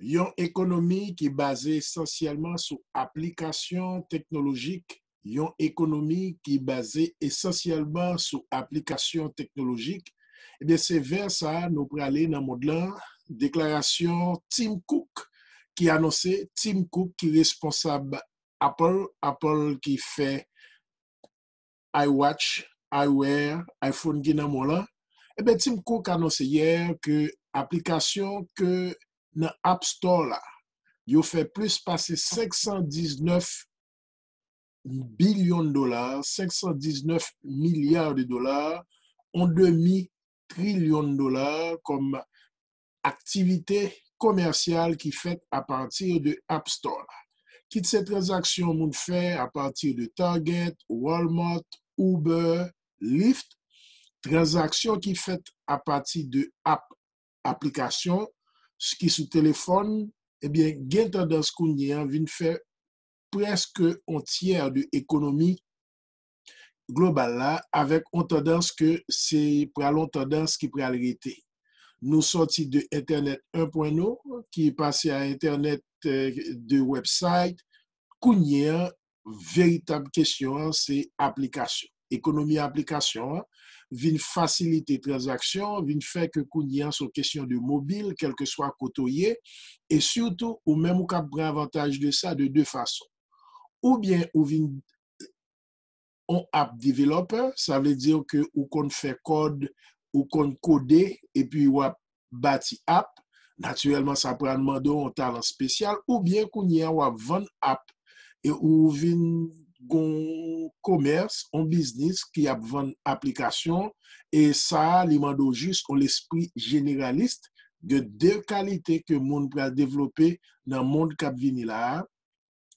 Une économie qui est basée essentiellement sur applications technologiques, une économie qui est basée essentiellement sur applications technologiques, eh bien, c'est vers ça nous pour aller dans le monde là. Déclaration Tim Cook qui a annoncé, Tim Cook qui est responsable Apple qui fait iWatch, iWear, iPhone qui dans là. Eh bien, Tim Cook a annoncé hier que application que dans App Store là, il fait plus passer 519 billions de dollars, 519 milliards de dollars, en demi-trillion de dollars comme activité commerciale qui fait à partir de App Store. Quitte ces transactions, on fait à partir de Target, Walmart, Uber, Lyft, transactions qui fait à partir de applications, ce qui sous téléphone, eh bien, gen tendance qu'on y a vient faire presque un tiers de l'économie globale là, avec une tendance que c'est pour une tendance qui pourrait arrêter. Nous sortis de Internet 1.0 qui est passé à Internet de website. Kounya, véritable question, c'est application. Économie application, vient faciliter transactions, vient faire que Kounya sur question de mobile, quel que soit côtoyer, et surtout, ou même ou cap prend avantage de ça de deux façons. Ou bien, ou vient on app developer, ça veut dire que ou qu'on fait code, ou qu'on coder, et puis ou bâti app, naturellement, ça prend demander un talent spécial, ou bien qu'on y a ou vendre app, et ou vin gon commerce, un business qui a vendre application, et ça, li mando juste on l'esprit généraliste de deux qualités que monde peut développer dans le monde cap vini là,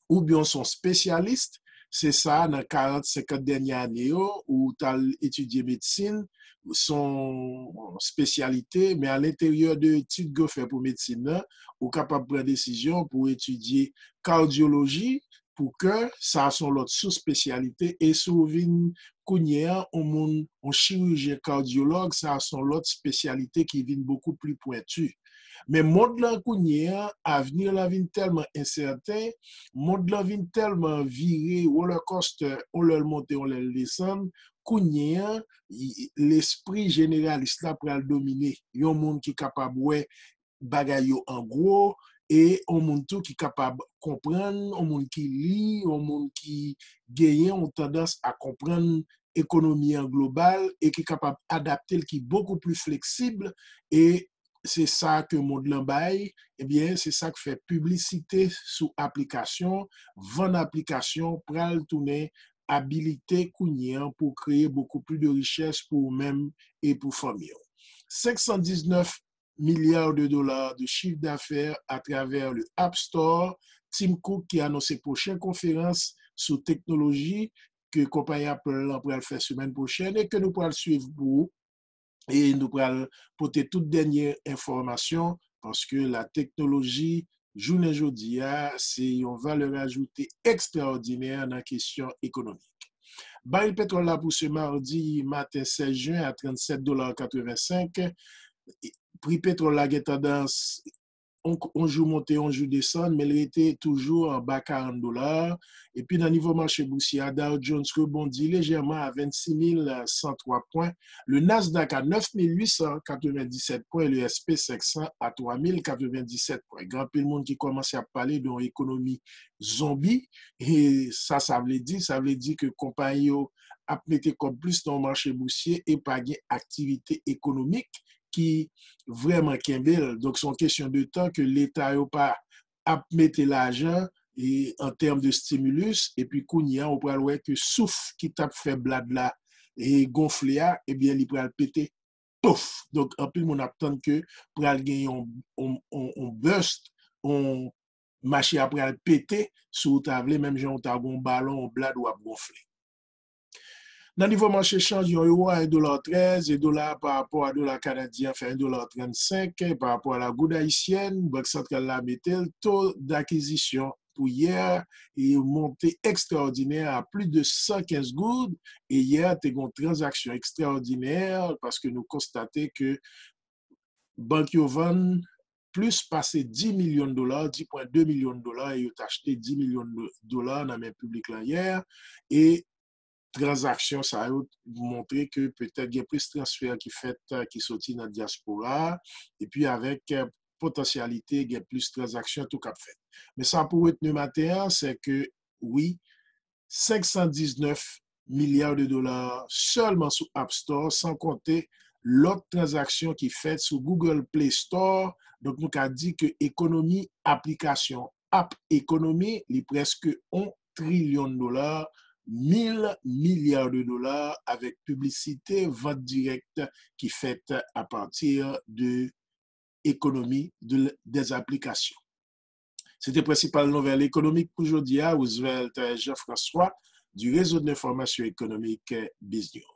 ou bien son spécialiste, c'est ça, dans 40-50 dernières années, où tu as étudié médecine, son spécialité, mais à l'intérieur de l'étude que fait pour médecine, ou capable de prendre décision pour étudier cardiologie, pour que ça soit l'autre sous-spécialité, et souvent, Kounia, on chirurgien cardiologue, ça sont l'autre spécialité qui vient beaucoup plus pointue. Mais monde là Kounia, avenir la vient tellement incertain, monde là vient tellement viré, roller coaster, on le monte, on le descend, Kounia, l'esprit généraliste là pour le dominer. Il y a un monde qui est capable ouais bagay yo en gros, et on monde tout qui est capable de comprendre, on monde qui lit, on monde qui gagne ont tendance à comprendre l'économie en global et qui est capable d'adapter, qui est beaucoup plus flexible, et c'est ça que monde l'embaye, eh bien, c'est ça qui fait publicité sous application, vendre application, pral tourner habilité kounien pour créer beaucoup plus de richesse pour eux-mêmes et pour famille. 519 milliards de dollars de chiffre d'affaires à travers le App Store. Tim Cook qui a annoncé prochaine conférence sur technologie que compagnie Apple va faire semaine prochaine et que nous pourrons suivre pour et nous pourrons porter toute dernière information parce que la technologie journée aujourd'hui c'est une valeur ajoutée extraordinaire dans la question économique. Baril pétrole là pour ce mardi matin 16 juin à 37,85 $. Prix pétrole la tendance, on joue monter, on joue descendre, mais il était toujours en bas 40 $. Et puis, dans le niveau marché boursier, Dow Jones rebondit légèrement à 26 103 points. Le Nasdaq à 9 897 points. Le SP500 à 3 097 points. Grand peu de monde qui commence à parler d'une économie zombie. Et ça veut dire que compagnie a mis comme plus dans le marché boursier et pas d'activité économique qui vraiment kembel. Donc, c'est une question de temps que l'État n'a pas à mettre l'argent en termes de stimulus. Et puis, Kounia, on pourrait voir que souffle qui tape fait blad là et gonflé, eh bien, il pourrait le péter. Pouf! Donc, en plus, on attend que pour gagner on burst, on marché après le péter, sous table, même si on a un ballon, on blad ou à gonfler. Dans le niveau marché change, euro à 1,13 $, et dollar par rapport à dollar canadien fait 1,35 $, par rapport à la goutte haïtienne, Banque centrale la mettait le taux d'acquisition pour hier est monté extraordinaire à plus de 115 gouttes, et hier, tu as une transaction extraordinaire parce que nous constatons que Banque Yovan plus passé 10 millions de dollars, 10,2 millions de dollars, et ils ont acheté 10 millions de dollars dans le public là hier. Et transaction, ça a montré que peut-être il y a plus de transferts qui sortent dans la diaspora, et puis avec potentialité, il y a plus de transactions tout cap fait. Mais ça pour retenir matin, c'est que oui, 519 milliards de dollars seulement sur App Store, sans compter l'autre transaction qui est faite sur Google Play Store. Donc, nous avons dit que économie, application, app économie, il est presque 1 trillion de dollars, 1000 milliards de dollars avec publicité, vente directe qui est faite à partir de économie des applications. C'était la principale nouvelle économique pour aujourd'hui. Roosevelt Jean-François du réseau d'information économique BizNews.